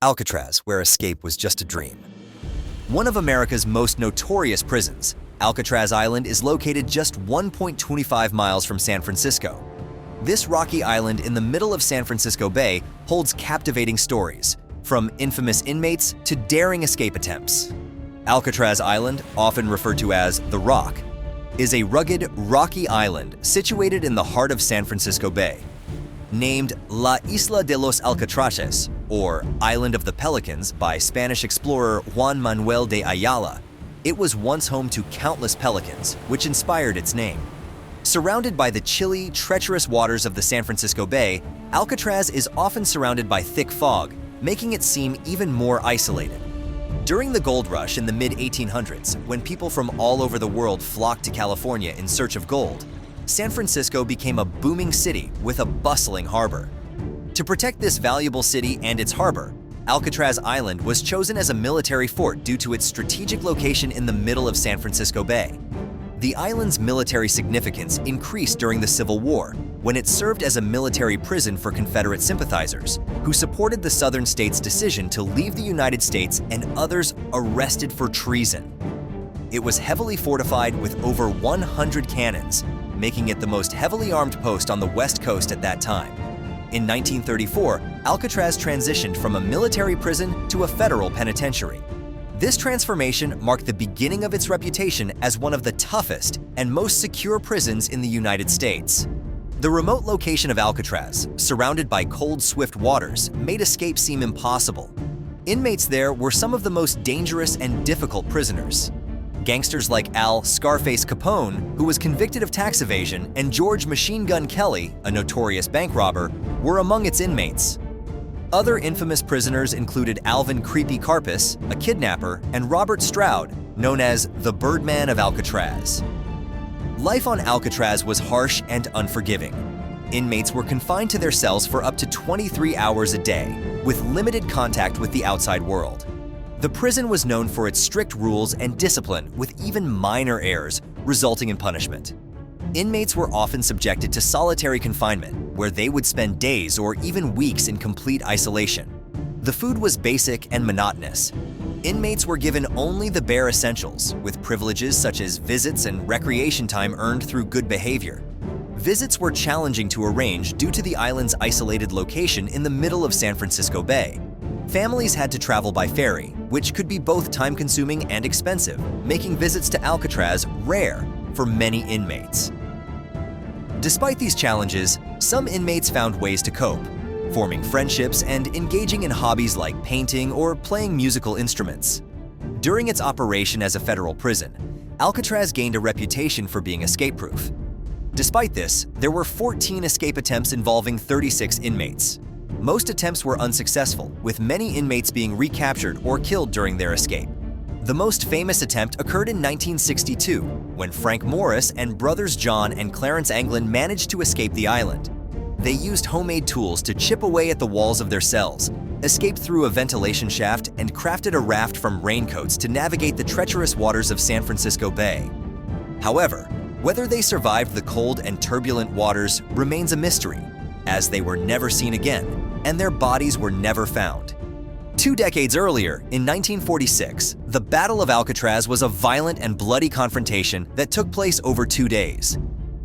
Alcatraz, where escape was just a dream. One of America's most notorious prisons, Alcatraz Island is located just 1.25 miles from San Francisco. This rocky island in the middle of San Francisco Bay holds captivating stories, from infamous inmates to daring escape attempts. Alcatraz Island, often referred to as The Rock, is a rugged, rocky island situated in the heart of San Francisco Bay. Named La Isla de los Alcatraces, or Island of the Pelicans by Spanish explorer Juan Manuel de Ayala, it was once home to countless pelicans, which inspired its name. Surrounded by the chilly, treacherous waters of the San Francisco Bay, Alcatraz is often surrounded by thick fog, making it seem even more isolated. During the gold rush in the mid-1800s, when people from all over the world flocked to California in search of gold, San Francisco became a booming city with a bustling harbor. To protect this valuable city and its harbor, Alcatraz Island was chosen as a military fort due to its strategic location in the middle of San Francisco Bay. The island's military significance increased during the Civil War, when it served as a military prison for Confederate sympathizers, who supported the southern states' decision to leave the United States and others arrested for treason. It was heavily fortified with over 100 cannons, making it the most heavily armed post on the West Coast at that time. In 1934, Alcatraz transitioned from a military prison to a federal penitentiary. This transformation marked the beginning of its reputation as one of the toughest and most secure prisons in the United States. The remote location of Alcatraz, surrounded by cold, swift waters, made escape seem impossible. Inmates there were some of the most dangerous and difficult prisoners. Gangsters like Scarface Capone, who was convicted of tax evasion, and George Machine Gun Kelly, a notorious bank robber, were among its inmates. Other infamous prisoners included Alvin Creepy Karpis, a kidnapper, and Robert Stroud, known as the Birdman of Alcatraz. Life on Alcatraz was harsh and unforgiving. Inmates were confined to their cells for up to 23 hours a day, with limited contact with the outside world. The prison was known for its strict rules and discipline, with even minor errors resulting in punishment. Inmates were often subjected to solitary confinement, where they would spend days or even weeks in complete isolation. The food was basic and monotonous. Inmates were given only the bare essentials, with privileges such as visits and recreation time earned through good behavior. Visits were challenging to arrange due to the island's isolated location in the middle of San Francisco Bay. Families had to travel by ferry, which could be both time-consuming and expensive, making visits to Alcatraz rare for many inmates. Despite these challenges, some inmates found ways to cope, forming friendships and engaging in hobbies like painting or playing musical instruments. During its operation as a federal prison, Alcatraz gained a reputation for being escape-proof. Despite this, there were 14 escape attempts involving 36 inmates. Most attempts were unsuccessful, with many inmates being recaptured or killed during their escape. The most famous attempt occurred in 1962, when Frank Morris and brothers John and Clarence Anglin managed to escape the island. They used homemade tools to chip away at the walls of their cells, escaped through a ventilation shaft, and crafted a raft from raincoats to navigate the treacherous waters of San Francisco Bay. However, whether they survived the cold and turbulent waters remains a mystery, as they were never seen again, and their bodies were never found. 2 decades earlier, in 1946, the Battle of Alcatraz was a violent and bloody confrontation that took place over 2 days.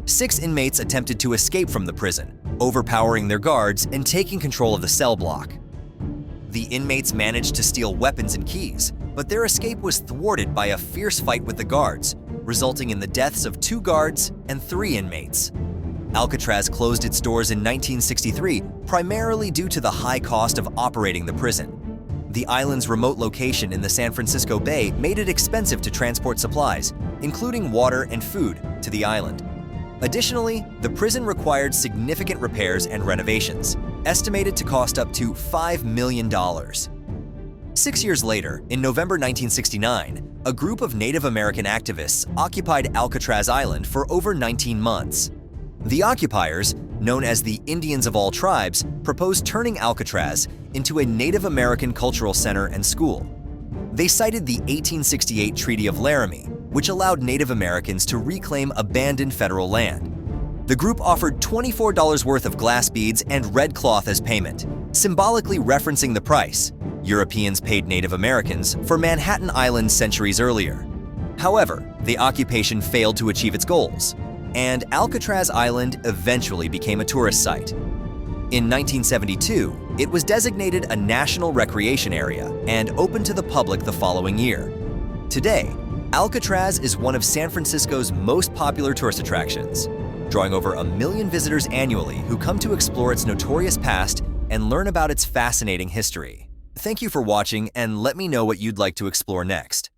6 inmates attempted to escape from the prison, overpowering their guards and taking control of the cell block. The inmates managed to steal weapons and keys, but their escape was thwarted by a fierce fight with the guards, resulting in the deaths of 2 guards and 3 inmates. Alcatraz closed its doors in 1963 primarily due to the high cost of operating the prison. The island's remote location in the San Francisco Bay made it expensive to transport supplies, including water and food, to the island. Additionally, the prison required significant repairs and renovations, estimated to cost up to $5 million. 6 years later, in November 1969, a group of Native American activists occupied Alcatraz Island for over 19 months. The occupiers, known as the Indians of all tribes, proposed turning Alcatraz into a Native American cultural center and school. They cited the 1868 Treaty of Laramie, which allowed Native Americans to reclaim abandoned federal land. The group offered $24 worth of glass beads and red cloth as payment, symbolically referencing the price. Europeans paid Native Americans for Manhattan Island centuries earlier. However, the occupation failed to achieve its goals, and Alcatraz Island eventually became a tourist site. In 1972, it was designated a national recreation area and opened to the public the following year. Today, Alcatraz is one of San Francisco's most popular tourist attractions, drawing over 1 million visitors annually who come to explore its notorious past and learn about its fascinating history. Thank you for watching, and let me know what you'd like to explore next.